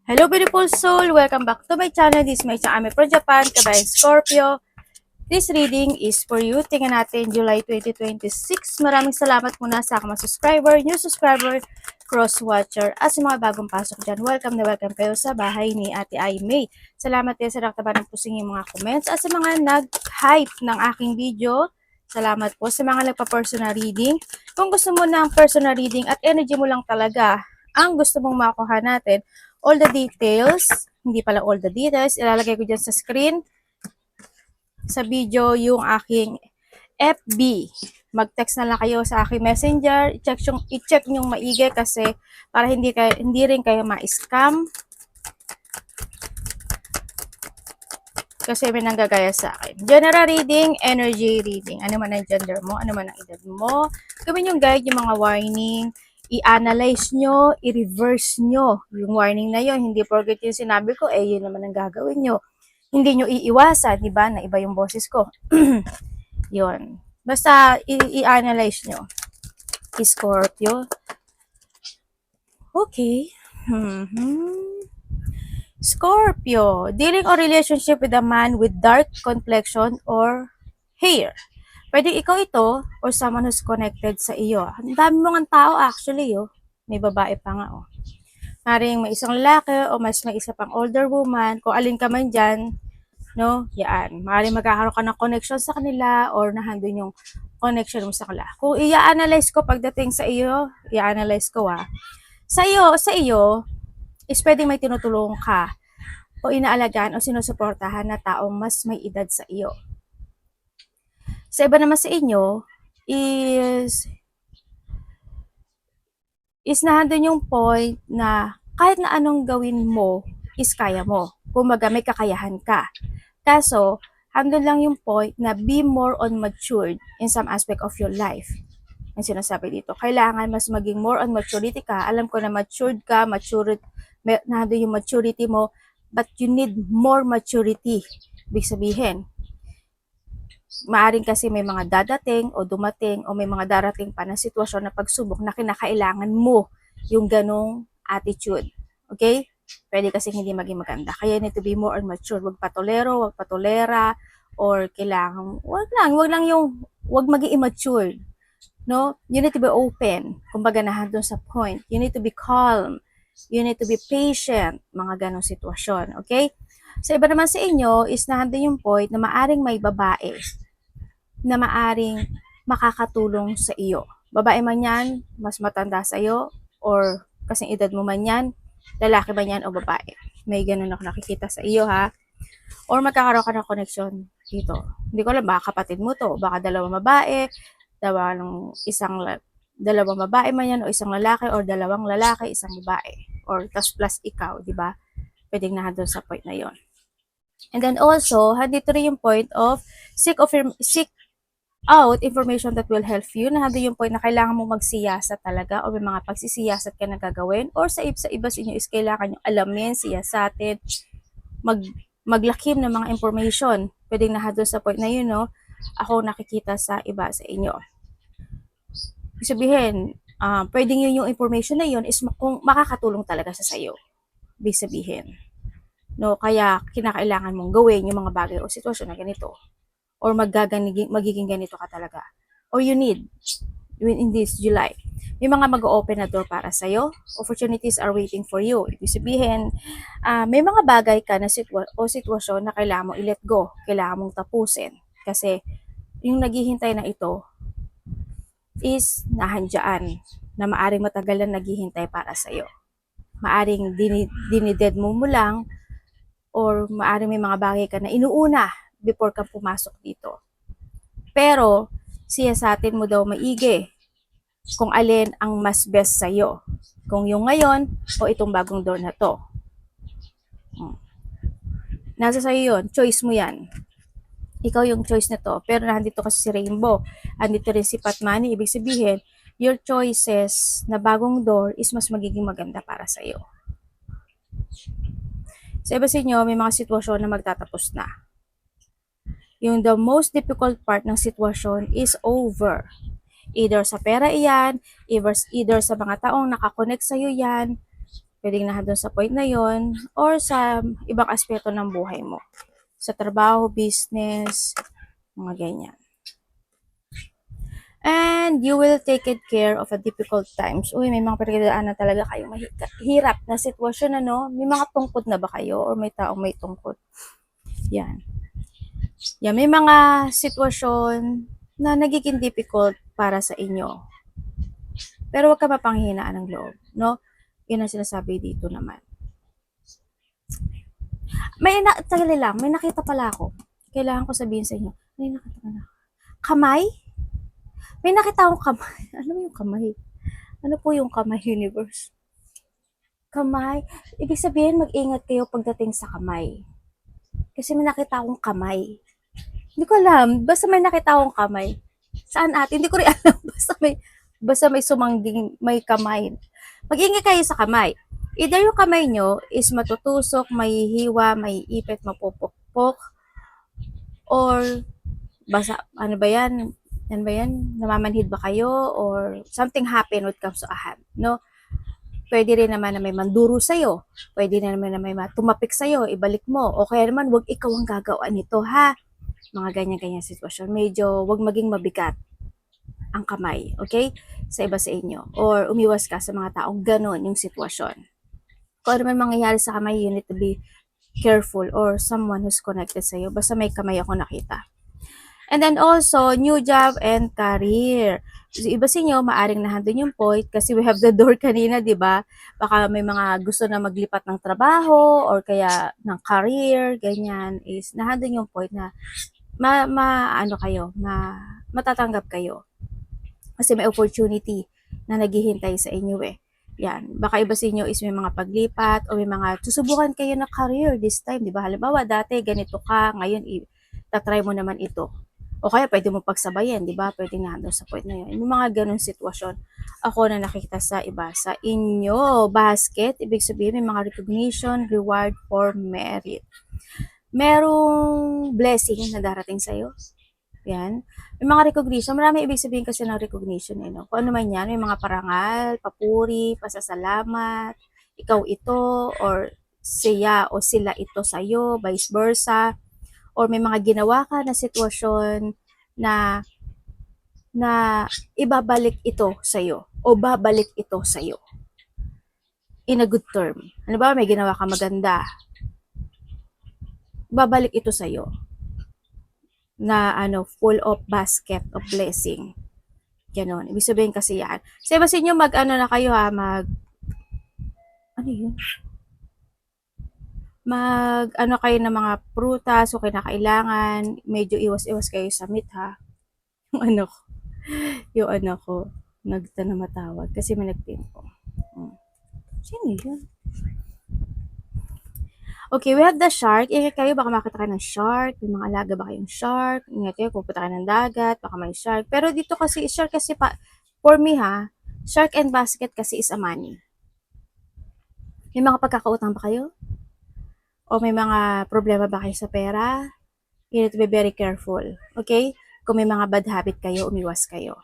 Hello beautiful soul! Welcome back to my channel. This is my Ame from Japan, Kabayan Scorpio. This reading is for you. Tingnan natin July 2026. Maraming salamat muna sa aking mga subscriber, new subscriber, cross-watcher, at sa mga bagong pasok dyan. Welcome na welcome kayo sa bahay ni Ate Ai May. Salamat din sa naktaba ng pusing yung mga comments at sa mga nag-hype ng aking video. Salamat po sa mga nagpa-personal reading. Kung gusto mo ng personal reading at energy mo lang talaga ang gusto mong makuha natin, all the details, hindi pala all the details, ilalagay ko dyan sa screen, sa video, yung aking FB. Mag-text na lang kayo sa aking messenger, i-check nyo maigi kasi para hindi rin kayo ma-scam. Kasi may nanggagaya sa akin. General reading, energy reading. Ano man ang gender mo, ano man ang edad mo. Gawin yung guide, yung mga warning, i-analyze nyo, i-reverse nyo yung warning na yon. Hindi porket yung sinabi ko, yun naman ang gagawin nyo. Hindi nyo iiwasan, di ba, na iba yung boses ko. Yun. Basta, i-analyze nyo. Scorpio. Okay. Scorpio, dealing or relationship with a man with dark complexion or hair. Pwede ikaw ito or someone who's connected sa iyo. Ang dami mga tao actually, oh. May babae pa nga, oh. Maring may isang lalaki o mas may isa pang older woman, kung alin ka man dyan, no? Yan. Maring magkakaroon ka ng connection sa kanila or nahandun yung connection mo sa kanila. Kung i-analyze ko pagdating sa iyo, i-analyze ko, Sa iyo, is pwedeng may tinutulong ka o inaalagaan o sinusuportahan na taong mas may edad sa iyo. Sa iba naman sa inyo, is nahandun yung point na kahit na anong gawin mo, is kaya mo. Kumbaga may kakayahan ka. Kaso, handun lang yung point na be more on matured in some aspect of your life. Ang sinasabi dito, kailangan mas maging more on maturity ka. Alam ko na matured ka, nandun yung maturity mo, but you need more maturity. Ibig sabihin, maaring kasi may mga dadating o dumating o may mga darating pa na sitwasyon na pagsubok na kinakailangan mo yung ganong attitude. Okay? Pwede kasi hindi maging maganda. Kaya you need to be more on mature. Wag patolero, wag patolera, or kailangan, wag maging immature. No? You need to be open. Kumbaga nandun sa point. You need to be calm. You need to be patient. Mga ganong sitwasyon. Okay? Sa iba naman sa inyo is nandun yung point na maaring may babae na maaring makakatulong sa iyo. Babae man yan, mas matanda sa iyo, or kasing edad mo man yan, lalaki man yan o babae. May ganun ako nakikita sa iyo, or magkakaroon ka ng connection dito. Hindi ko alam, baka kapatid mo to, baka dalawang babae man yan, o isang lalaki, or dalawang lalaki, isang babae, or tas plus ikaw, di ba? Pwedeng nandun sa point na yon. And then also, dito rin yung point of seek out information that will help you. Nandun yung point na kailangan mo magsiyasat talaga, o may mga pagsisiyasat ka na gagawin, or sa iba sa inyo is kailangan nyo alamin, siyasatin, maglakim ng mga information. Pwedeng nandun sa point na yun, no? Ako nakikita sa iba sa inyo. Sabihin, pwedeng yun yung information na yun is kung makakatulong talaga sa sayo. Ibig sabihin. No, kaya kinakailangan mong gawin yung mga bagay o sitwasyon na ganito. Or magiging ganito ka talaga. Or you need, in this July, may mga mag-open na door para sa'yo. Opportunities are waiting for you. Ibig sabihin, may mga bagay ka na sitwasyon na kailangan mo i-let go. Kailangan mong tapusin. Kasi yung naghihintay na ito is nahandyan na maaring matagal na naghihintay para sa'yo. Maaring dinided mo lang, or maaring may mga bagay ka na inuuna before ka pumasok dito. Pero, siyasatin mo daw maigi kung alin ang mas best sa'yo. Kung yung ngayon o itong bagong door na to. Nasa sa'yo yun. Choice mo yan. Ikaw yung choice na to. Pero nandito kasi si Rainbow. Andito rin si Patmani. Ibig sabihin, your choices na bagong door is mas magiging maganda para sa'yo. Sa iba sa inyo, may mga sitwasyon na magtatapos na. Yung the most difficult part ng sitwasyon is over. Either sa pera iyan, either sa mga taong nakakonect sa'yo yan, Pwedeng nandun sa point na yon or sa ibang aspeto ng buhay mo. Sa trabaho, business, mga ganyan. And you will take it care of a difficult times. Uy, may mga pinagdadaanan talaga kayong mahirap na sitwasyon, ano? May mga tungkod na ba kayo or may taong may tungkod? Yan. Yan, may mga sitwasyon na nagiging difficult para sa inyo. Pero wag ka mapanghinaan ng loob, no? Yan ang sinasabi dito naman. Tagali lang, may nakita pala ako. Kailangan ko sabihin sa inyo. May nakita pala. Kamay? May nakita akong kamay. Ano yung kamay? Ano po yung kamay, universe? Kamay? Ibig sabihin, mag-ingat kayo pagdating sa kamay. Kasi may nakita akong kamay. Hindi ko alam. Basta may nakita akong kamay. Saan ate? Hindi ko rin alam. Basta may sumangging, may kamay. Mag-ingat kayo sa kamay. Either yung kamay nyo is matutusok, may hiwa, may ipit, mapupukpok, or basta, ano ba yan? Ano ba yan? Namamanhid ba kayo? Or something happen when it comes to a hand, no? Pwede rin naman na may manduro sa'yo. Pwede rin naman na may tumapik sa'yo, ibalik mo. O kaya naman, wag ikaw ang gagawa nito, ha? Mga ganyan-ganyan sitwasyon. Medyo wag maging mabigat ang kamay, okay? Sa iba sa inyo. Or umiwas ka sa mga taong ganon yung sitwasyon. Kung ano man mangyayari sa kamay, you need to be careful or someone who's connected sa'yo. Basta may kamay ako nakita. And then also, new job and career. So, iba sa inyo, maaring nahandun yung point kasi we have the door kanina, di ba? Baka may mga gusto na maglipat ng trabaho or kaya ng career, ganyan, is nahandun yung point na matatanggap kayo. Kasi may opportunity na naghihintay sa inyo eh. Yan. Baka iba sa inyo is may mga paglipat o may mga susubukan kayo na career this time, di ba? Halimbawa, dati ganito ka, ngayon tatry mo naman ito. O kaya pwede mo pagsabayan, di ba? Pwede nga doon sa point na yun. Yung mga ganong sitwasyon, ako na nakikita sa iba sa inyo. Basket, ibig sabihin may mga recognition, reward for merit. Merong blessing na darating sa'yo. Yan. May mga recognition, marami ibig sabihin kasi ng recognition, no? Kung ano man yan, may mga parangal, papuri, pasasalamat, ikaw ito, or siya o sila ito sa'yo, vice versa. Or may mga ginawa ka na sitwasyon na ibabalik ito sa'yo o babalik ito sa'yo in a good term. Ano ba, may ginawa ka maganda, babalik ito sa'yo na full of basket of blessing. Ganon. Ibig sabihin kasi yan. Sa iba sa inyo, na kayo ha, ano yun? Kayo ng mga prutas o kinakailangan, medyo iwas-iwas kayo sa meat ha. Yung anak ko, nagtanamatawag kasi may nagpinpo. Sino yun? Okay, we have the shark. Ingat kayo, baka makita kayo ng shark. May mga alaga ba kayong shark? Ingat kayo, pupunta kayo ng dagat, baka may shark. Pero dito kasi, shark kasi for me ha, shark and basket kasi is a money. May mga pagkakautang ba kayo? O may mga problema ba kayo sa pera? You need to be very careful. Okay? Kung may mga bad habit kayo, umiwas kayo.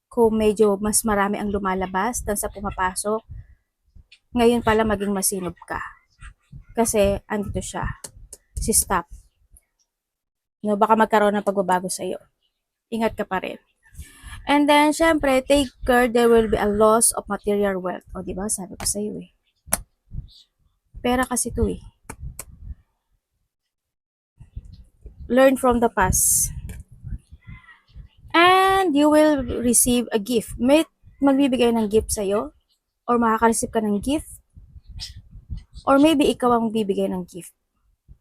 Kung medyo mas marami ang lumalabas dan sa pumapasok, ngayon pala maging masinop ka. Kasi andito siya. Si stop. No, baka magkaroon ng pagbabago sa iyo. Ingat ka pa rin. And then, syempre, take care, there will be a loss of material wealth. O, diba? Sabi ko sa iyo eh. Pera kasi to eh. Learn from the past. And you will receive a gift. May magbibigay ng gift sa'yo. Or makaka-receive ka ng gift. Or maybe ikaw ang bibigay ng gift.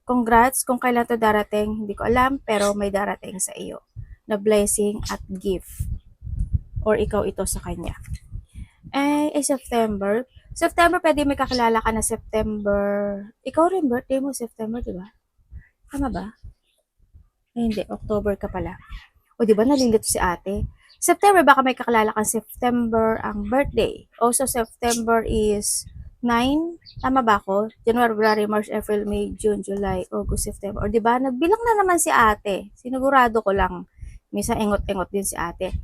Congrats kung kailan to darating. Hindi ko alam, pero may darating sa iyo na blessing at gift. Or ikaw ito sa kanya. September. September, pwede may kakilala ka na September. Ikaw rin, birthday mo September, di ba? Tama ba? Hindi, October ka pala. O di ba nalilito si ate? September, baka may kakilala kang September ang birthday. Also, September is 9. Tama ba ako? January, February, March, April, May, June, July, August, September. O di ba nagbilang na naman si ate. Sinigurado ko lang. Minsan engot-engot din si ate.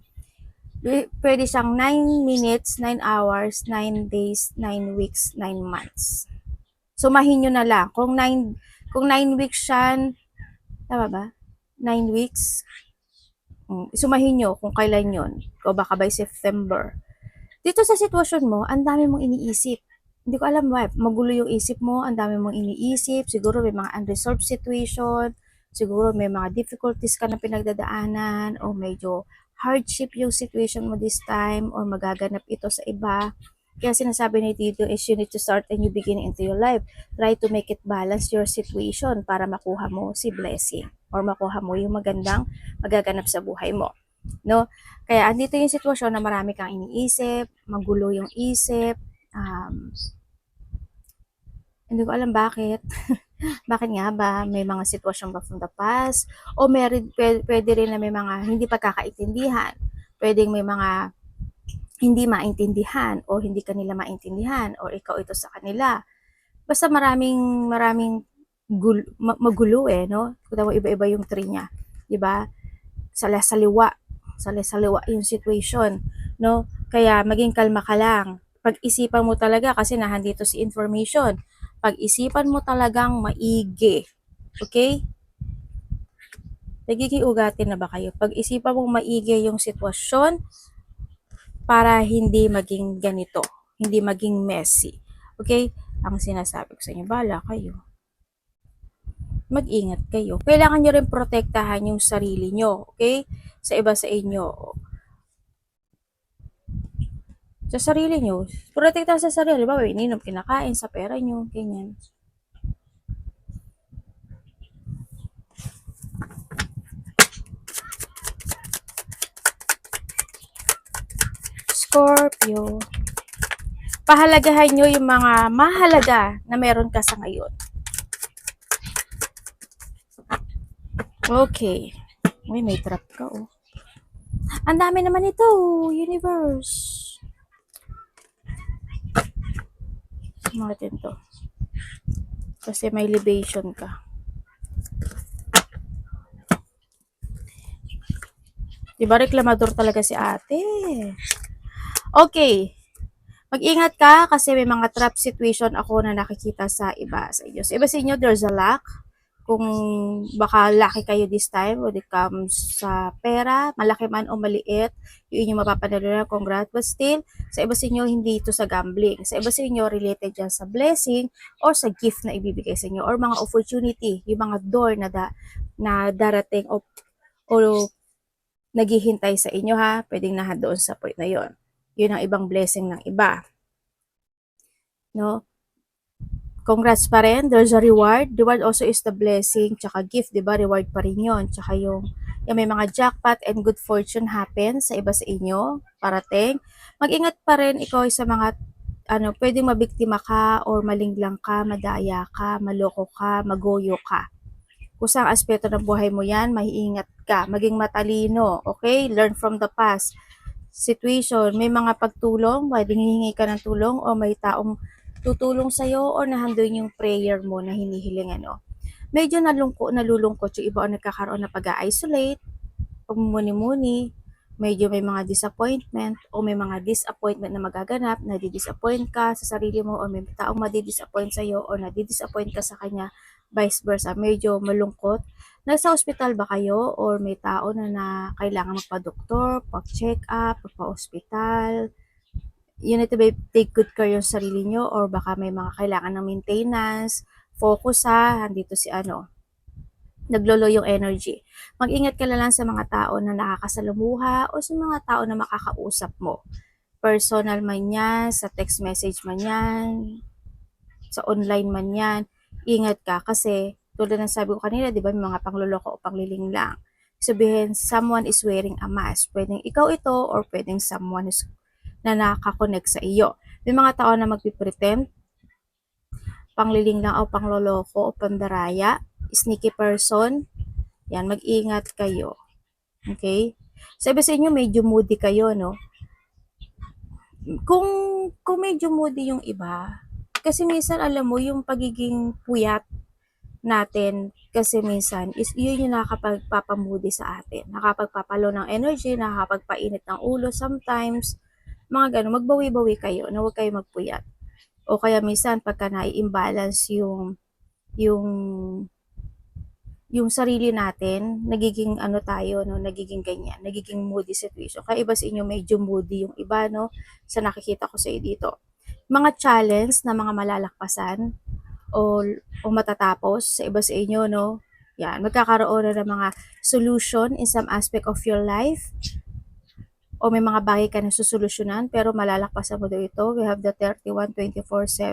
Pwede siyang 9 minutes, 9 hours, 9 days, 9 weeks, 9 months. Sumahin nyo na lang. Kung 9 weeks siya, tama ba? 9 weeks. Sumahin nyo kung kailan yon. O baka by September. Dito sa sitwasyon mo, ang dami mong iniisip. Hindi ko alam why. Magulo yung isip mo, ang dami mong iniisip. Siguro may mga unresolved situation. Siguro may mga difficulties ka na pinagdadaanan o medyo hardship yung situation mo this time or magaganap ito sa iba. Kaya sinasabi ni Tito is you need to start a new beginning into your life. Try to make it balance your situation para makuha mo si blessing or makuha mo yung magandang magaganap sa buhay mo. No? Kaya andito yung sitwasyon na marami kang iniisip, magulo yung isip, hindi ko alam bakit. Bakit nga ba? May mga sitwasyon ba from the past? O pwede rin na may mga hindi pagkakaintindihan. Pwedeng may mga hindi maintindihan o hindi kanila maintindihan o ikaw ito sa kanila. Basta maraming magulo no? Kung iba-iba yung tree niya. 'Di ba? Saliwa yung situation, no? Kaya maging kalma ka lang. Pag-isipan mo talaga kasi nahandito si information. Pag-isipan mo talagang maigi. Okay? Nagiging ugatin na ba kayo? Pag-isipan mo maigi yung sitwasyon para hindi maging ganito. Hindi maging messy. Okay? Ang sinasabi ko sa inyo, bala kayo. Mag-ingat kayo. Kailangan nyo rin protektahan yung sarili nyo. Okay? Sa iba sa inyo. Sa sarili nyo. Protektahan sa sarili. Ba, ininom, kinakain sa pera nyo. Ganyan. Scorpio. Pahalagahan nyo yung mga mahalaga na meron ka sa ngayon. Okay. Uy, may trap ka, oh. Ang dami naman ito, universe. Natin to. Kasi may libation ka. Diba reklamador talaga si ate? Okay. Mag-ingat ka kasi may mga trap situation ako na nakikita sa iba sa inyo. Sa iba sa inyo, there's a lack. Kung baka lucky kayo this time when it comes sa pera, malaki man o maliit, yun yung mapapanalo na, congrats. But still, sa iba sa inyo, hindi ito sa gambling. Sa iba sa inyo, related dyan sa blessing or sa gift na ibibigay sa inyo or mga opportunity, yung mga door na darating o naghihintay sa inyo ha, pwedeng doon sa point na yon. Yun ang ibang blessing ng iba. No? Congrats pa rin. There's a reward. Reward also is the blessing, tsaka gift, di ba? Reward pa rin yun. Tsaka yung may mga jackpot and good fortune happen sa iba sa inyo, parating. Mag-ingat pa rin ikaw sa mga pwedeng mabiktima ka or malinglang ka, madaya ka, maloko ka, magoyo ka. Kung saan aspeto ng buhay mo yan, maiingat ka. Maging matalino, okay? Learn from the past situation. May mga pagtulong, pwedeng hihingi ka ng tulong o may taong tutulong sa'yo or nahandun yung prayer mo na hinihiling Medyo nalulungkot yung iba o nagkakaroon na pag-isolate, pagmumuni-muni, medyo may mga disappointment o may mga disappointment na magaganap, nadi-disappoint ka sa sarili mo o may taong madi-disappoint sa'yo o nadi-disappoint ka sa kanya, vice versa. Medyo malungkot. Nasa ospital ba kayo or may tao na kailangan magpa-doktor, pag-check up, pagpa-ospital? You need to take good care yung sarili nyo or baka may mga kailangan ng maintenance, focus andito si naglolo yung energy. Mag-ingat ka lang sa mga tao na nakakasalamuha o sa mga tao na makakausap mo. Personal man yan, sa text message man yan, sa online man yan, ingat ka kasi tulad ng sabi ko kanina, di ba, may mga pangloloko o pangliling lang. Sabihin, someone is wearing a mask. Pwedeng ikaw ito or pwedeng someone na nakakonect sa iyo. May mga tao na magpipretend, pangliling lang o pangloloko o pandaraya, sneaky person, yan, mag-ingat kayo. Okay? Sabi sa inyo, medyo moody kayo, no? Kung medyo moody yung iba, kasi minsan alam mo, yung pagiging puyat, natin kasi minsan is yun yung nakakapagpapamoody sa atin, nakakapagpapalo ng energy, nakakapagpainit ng ulo sometimes, mga gano'n. Magbawi-bawi kayo na huwag kayo magpuyat. O kaya minsan pagka nai-imbalance yung yung sarili natin, nagiging ano tayo, no, nagiging ganyan, nagiging moody situation. Kaya iba sa inyo medyo moody yung iba, no, sa nakikita ko sa dito. Mga challenge na mga malalakpasan o matatapos sa iba sa inyo, no, yan, magkakaroon na ng mga solution in some aspect of your life o may mga bagay ka na susolusyonan pero malalakpasan mo daw ito. We have the 31, 24,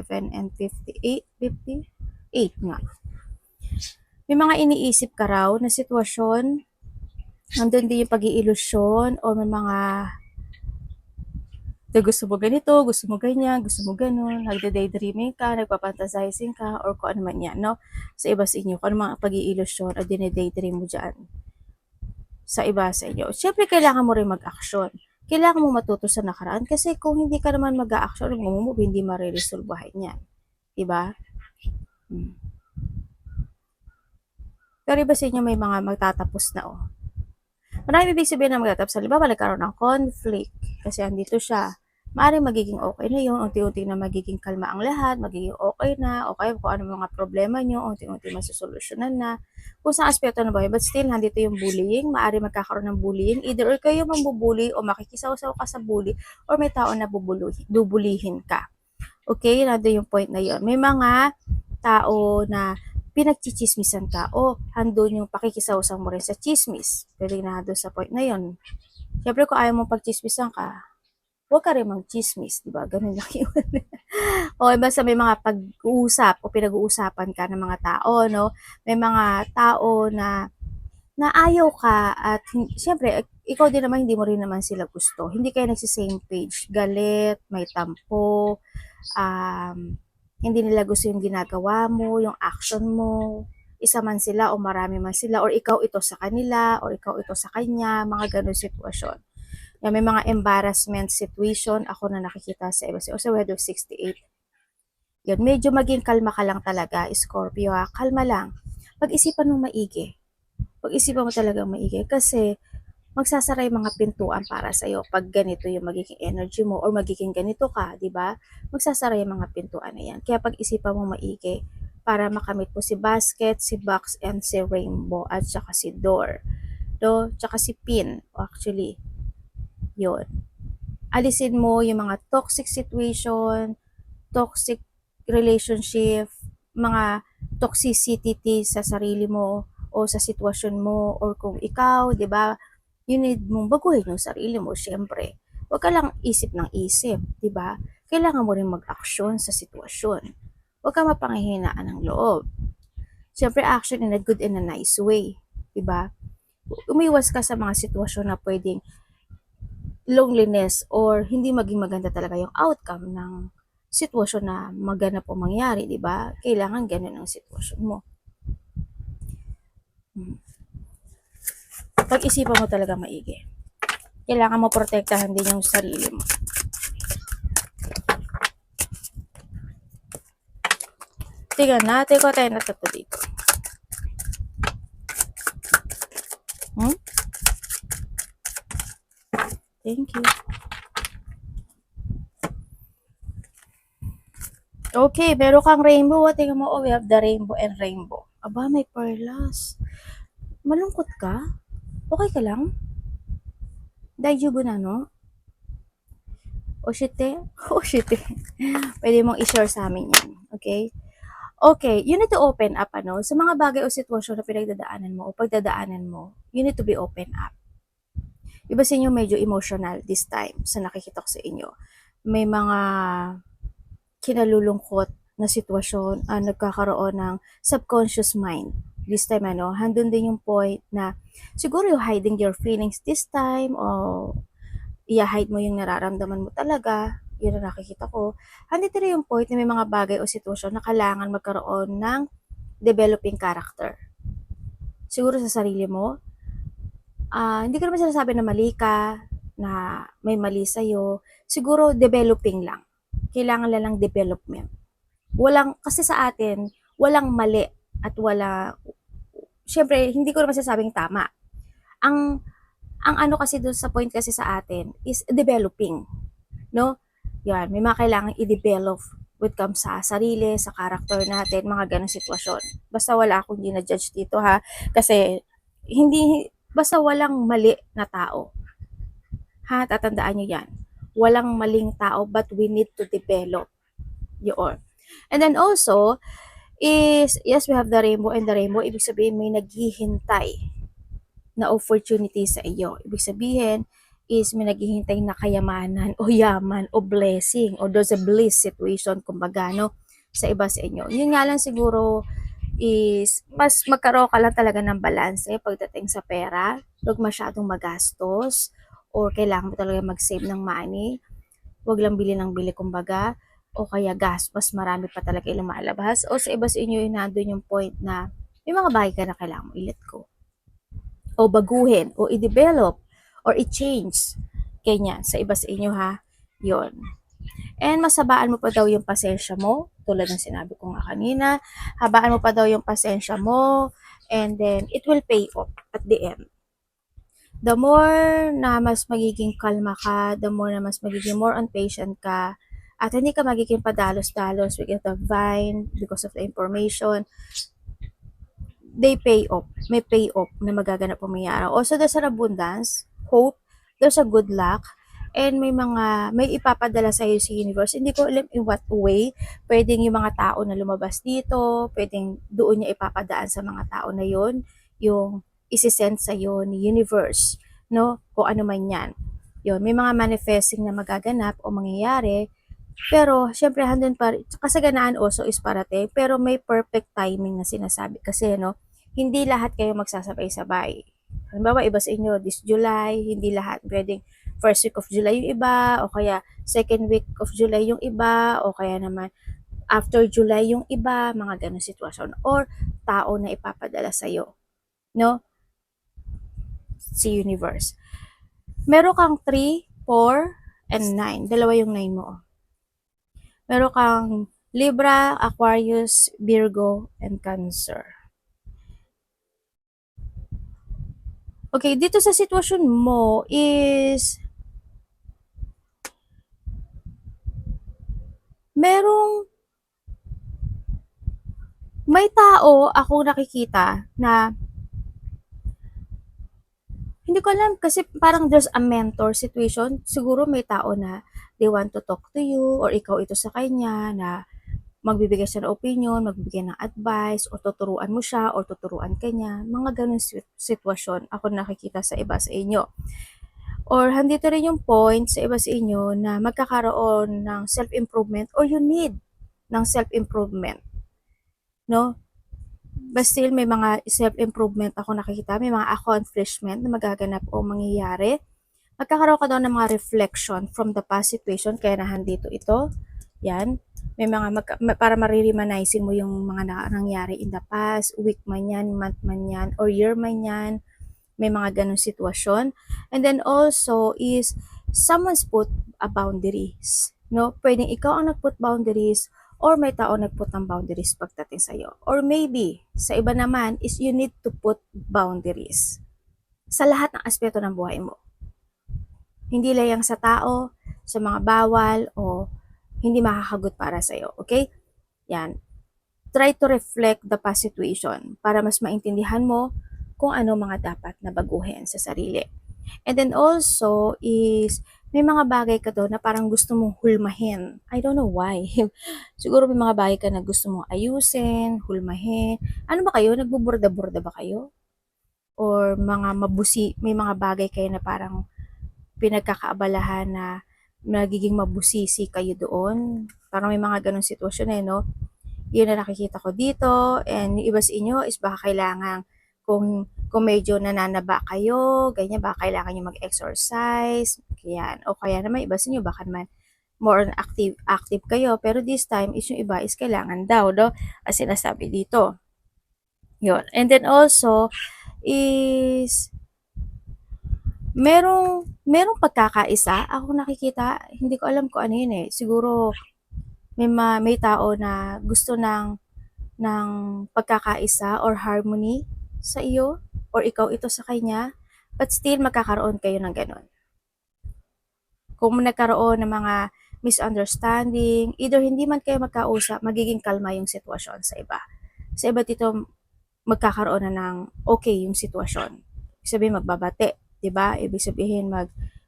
7, and 58, 58 nga. May mga iniisip ka raw na sitwasyon, nandun din yung pag-iilusyon o may mga gusto mo ganito, gusto mo ganyan, gusto mo ganun, nagde-daydreaming ka, nagpapantasizing ka, or kung ano man yan, no? Sa iba sa inyo, kung ano mga pag-iilusyon o dinadaydream mo dyan sa iba sa inyo. Siyempre, kailangan mo rin mag-action. Kailangan mo matuto sa nakaraan kasi kung hindi ka naman mag-a-action, hindi mariresolbahin yan. Diba? Pero iba sa inyo may mga magtatapos na Marami ibig sabihin na magtatapos. Halimbawa, nagkaroon ng conflict kasi andito siya. Maaaring magiging okay na yun, unti-unti na magiging kalma ang lahat, magiging okay na, okay kung ano mga problema nyo, unti-unti masusolusyonan na. Kung sa aspeto na ba, but still, nandito yung bullying, maaaring magkakaroon ng bullying, either or kayo mambubuli o makikisaw-saw ka sa bully, or may tao na bubulihin ka. Okay, nandito yung point na yun. May mga tao na pinagchichismisan ka o handon yung pakikisaw-saw mo rin sa chismis. Pwede na doon sa point na yun. Siyempre kung ayaw mong pagchismisan ka, huwag ka rin mag-chismis, di ba? Ganun lang yun. O basta may mga pag-uusap o pinag-uusapan ka ng mga tao, no? May mga tao na ayaw ka at siyempre, ikaw din naman, hindi mo rin naman sila gusto. Hindi kayo nagsisame page. Galit, may tampo, hindi nila gusto yung ginagawa mo, yung action mo, isa man sila o marami man sila, or ikaw ito sa kanila, or ikaw ito sa kanya, mga ganun sitwasyon. Yan, may mga embarrassment situation ako na nakikita sa iba. O sa Weather 68. Yan, medyo maging kalma ka lang talaga, Scorpio ha. Kalma lang. Pag-isipan mo maigi. Pag-isipan mo talagang maigi. Kasi, magsasara yung mga pintuan para sa iyo pag ganito yung magiging energy mo or magiging ganito ka, 'di ba? Magsasara yung mga pintuan na yan. Kaya pag-isipan mo maigi para makamit mo si Basket, si Box, and si Rainbow at saka si Door. Tsaka si Pin, actually. 'Yon. Alisin mo yung mga toxic situation, toxic relationship, mga toxicity sa sarili mo o sa sitwasyon mo or kung ikaw, 'di ba? You need mong baguhin yung sarili mo, syempre. Huwag ka lang isip ng isip, di ba? Kailangan mo rin mag-aksyon sa sitwasyon. Huwag ka mapanghihinaan ng loob. Syempre, action in a good and a nice way, di ba? Umiwas ka sa mga sitwasyon na pwedeng loneliness or hindi maging maganda talaga yung outcome ng sitwasyon na maganap o mangyari, di ba? Kailangan ganun ang sitwasyon mo. Pag-isipan mo talaga maigi. Kailangan mo protektahan din yung sarili mo. Tingnan natin ko tayo na ito dito. Thank you. Okay, meron kang rainbow. Tingnan mo, we have the rainbow and rainbow. Aba, may perlas. Malungkot ka? Okay ka lang? Daiju na, no? Oshite? Oshite. Pwede mong i-share sa amin yan. Okay? Okay, you need to open up, sa mga bagay o sitwasyon na pinagdadaanan mo o pagdadaanan mo, you need to be open up. Iba sa inyo medyo emotional this time sa nakikita ko sa inyo. May mga kinalulungkot na sitwasyon, nagkakaroon ng subconscious mind. This time, handun din yung point na siguro you're hiding your feelings this time o i-hide mo yung nararamdaman mo talaga. Yun ang nakikita ko. Handito rin yung point na may mga bagay o sitwasyon na kailangan magkaroon ng developing character. Siguro sa sarili mo, hindi ko naman sinasabi na mali ka, na may mali sa'yo. Siguro developing lang. Kailangan lang development. Kasi sa atin, walang mali at syempre, hindi ko naman sasabing tama. Ang, ang ano kasi dun sa point kasi sa atin is developing, no? Yan, may mga kailangan i-develop with comes sa sarili, sa character natin, mga ganong sitwasyon. Basta wala akong ginajudge dito ha, kasi basta walang mali na tao. Ha, tatandaan nyo yan. Walang maling tao, but we need to develop yun. And then also, yes, we have the rainbow, and the rainbow, ibig sabihin may naghihintay na opportunity sa iyo. Ibig sabihin is may naghihintay na kayamanan o yaman o blessing o there's a bliss situation kumbaga no sa iba sa inyo. Yun nga lang siguro is mas magkaroon ka lang talaga ng balance pagdating sa pera. Huwag masyadong magastos or kailangan mo talaga mag-save ng money. Huwag lang bili ng bili kumbaga o kaya gas, mas marami pa talaga yung lumalabas. O sa iba sa inyo, yung nandun yung point na may mga bagay ka na kailangan mo i-let go o baguhin o i-develop or i-change. Kanya sa iba sa inyo ha. Yon. And masabaan mo pa daw yung pasensya mo, tulad ng sinabi ko nga kanina, habaan mo pa daw yung pasensya mo, and then it will pay off at the end. The more na mas magiging kalma ka, the more na mas magiging more on patient ka, at hindi ka magiging padalos-dalos because of vine, because of the information, they pay off. May pay off na magaganap pumayara. Also, there's an abundance, hope, there's a good luck, and may ipapadala sa iyo si universe. Hindi ko alam in what way. Pwedeng yung mga tao na lumabas dito, pwedeng doon niya ipapadaan sa mga tao na yon yung isisend sa iyo ni universe, no? Kung ano man yan. Yun, may mga manifesting na magaganap o mangyayari, pero syempre handun pa rin, kasaganaan also is parating, pero may perfect timing na sinasabi kasi no, hindi lahat kayo magsasabay-sabay. Halimbawa, iba sa inyo, this July, hindi lahat. Pwedeng first week of July yung iba, o kaya second week of July yung iba, o kaya naman after July yung iba, mga ganong sitwasyon. Or tao na ipapadala sa'yo. No? Si universe. Meron kang 3, 4, and 9. Dalawa yung 9 mo. Meron kang Libra, Aquarius, Virgo, and Cancer. Okay, dito sa sitwasyon mo is may tao akong nakikita na hindi ko alam kasi parang there's a mentor situation. Siguro may tao na they want to talk to you or ikaw ito sa kanya na magbibigay siya ng opinion, magbibigay ng advice, o tuturuan mo siya or tuturuan ka niya. Mga ganun sitwasyon ako nakikita sa iba sa inyo. Or handito rin yung point sa iba sa inyo na magkakaroon ng self-improvement or you need ng self-improvement. No? But still, may mga self-improvement ako nakikita, may mga accomplishment na magaganap o mangyayari. Magkakaroon ka daw ng mga reflection from the past situation, kaya nahandito ito. Yan. May para mariremanizing mo yung mga nangyari in the past, week man yan, month man yan, or year man yan. May mga ganong sitwasyon. And then also is, someone's put a boundaries. No? Pwedeng ikaw ang nag-put boundaries or may tao nag-put ng boundaries pagdating sa'yo. Or maybe, sa iba naman, is you need to put boundaries sa lahat ng aspeto ng buhay mo. Hindi layang sa tao, sa mga bawal, o hindi makakagot para sa'yo. Okay? Yan. Try to reflect the past situation para mas maintindihan mo kung ano mga dapat na baguhin sa sarili. And then also is, may mga bagay ka doon na parang gusto mong hulmahin. I don't know why. Siguro may mga bagay ka na gusto mong ayusin, hulmahin. Ano ba kayo? Nagbuburda-burda ba kayo? Or may mga bagay kayo na parang pinagkakaabalahan na nagiging mabusisi kayo doon. Parang may mga ganong sitwasyon no? Yun na nakikita ko dito. And yung iba sa inyo is baka kailangan kung medyo nananaba kayo, ganyan, baka kailangan nyo mag-exercise, yan. O kaya naman iba sa inyo, baka naman more active kayo, pero this time is yung iba is kailangan daw, no? As sinasabi dito. Yun. And then also, is, merong pagkakaisa, ako nakikita, hindi ko alam kung ano yun Siguro, may tao na gusto ng ng pagkakaisa or harmony sa iyo, or ikaw ito sa kanya, but still magkakaroon kayo ng ganun. Kung nagkaroon ng mga misunderstanding, either hindi man kayo magkausap, magiging kalma yung sitwasyon sa iba. Sa iba dito, magkakaroon na ng okay yung sitwasyon. Ibig sabihin, magbabate, di ba? Ibig sabihin,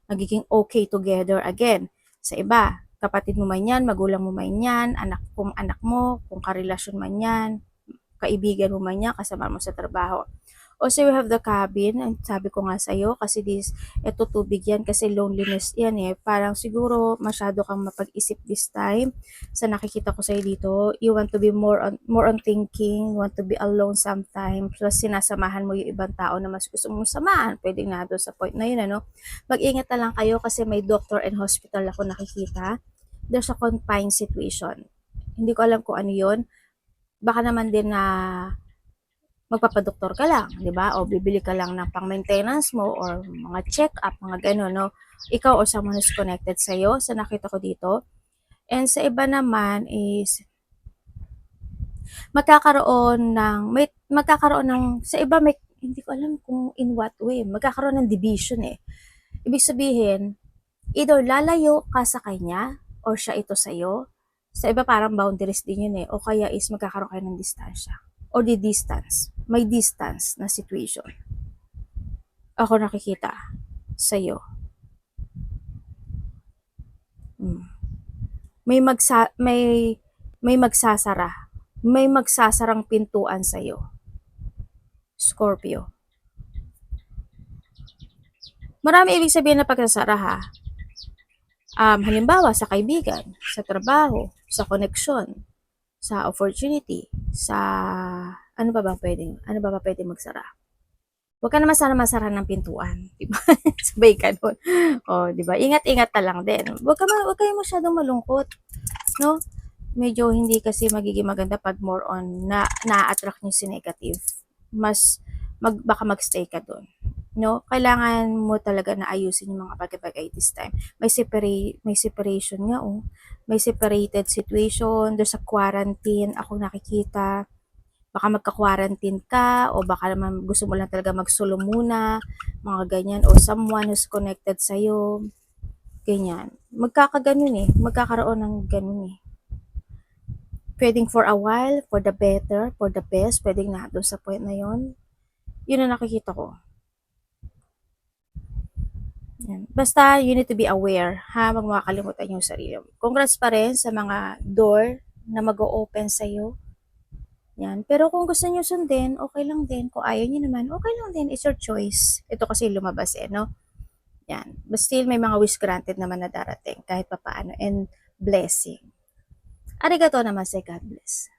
magiging okay together again. Sa iba, kapatid mo man yan, magulang mo man yan, anak mo, kung karelasyon man yan, kaibigan mo man yan, kasama mo sa trabaho. Also, we have the cabin, and sabi ko nga sa'yo, kasi eto tubig yan, kasi loneliness yan eh. Parang siguro masyado kang mapag-isip this time. Sa nakikita ko sa'yo dito, you want to be more on thinking, you want to be alone sometimes, plus sinasamahan mo yung ibang tao na mas gusto mong samahan. Pwede nga doon sa point na yun, ano. Mag-ingat na lang kayo kasi may doctor and hospital ako nakikita. There's a confined situation. Hindi ko alam kung ano yun. Baka naman din na magpapadoktor ka lang, di ba? O bibili ka lang ng pang-maintenance mo or mga check-up, mga gano'n, no? Ikaw or someone who's connected sa'yo, sa nakita ko dito. And sa iba naman is, sa iba may, hindi ko alam kung in what way, magkakaroon ng division eh. Ibig sabihin, either lalayo ka sa kanya, or siya ito sa'yo. Sa iba parang boundaries din yun eh. O kaya is magkakaroon kayo ng distansya. Or the distance. May distance na situation. Ako nakikita sa'yo. May magsasara. May magsasarang pintuan sa'yo. Scorpio. Marami ibig sabihin na pagsasara ha. Halimbawa sa kaibigan, sa trabaho, sa koneksyon, sa opportunity, sa ano ba pwedeng magsara? Huwag ka naman sana masara ng pintuan, di ba? Sabay ka doon. O, di ba? Ingat-ingat na lang din. Huwag kayo masyadong malungkot, no? Medyo hindi kasi magiging maganda pag more on na-attract niyo si negative. Baka magstay ka doon. No? Kailangan mo talaga na ayusin yung mga bagay-bagay this time. May separation nga, oh. May separated situation, there's a quarantine, ako nakikita. Baka magka-quarantine ka, o baka naman gusto mo lang talaga mag-solo muna, mga ganyan, o someone who's connected sa'yo, ganyan. Magkakaroon ng ganun eh. Pwedeng for a while, for the better, for the best, pwedeng na doon sa point na yon. Yun ang nakikita ko. Yan. Basta, you need to be aware, ha? Huwag makakalimutan yung sarili. Congrats pa rin sa mga door na mag-o-open sa'yo. Yan. Pero kung gusto niyo sundin, okay lang din. Kung ayaw niyo naman, okay lang din. It's your choice. Ito kasi lumabas eh, no? Yan. But still, may mga wish granted naman na darating kahit papaano. And blessing. Arigato naman say God bless.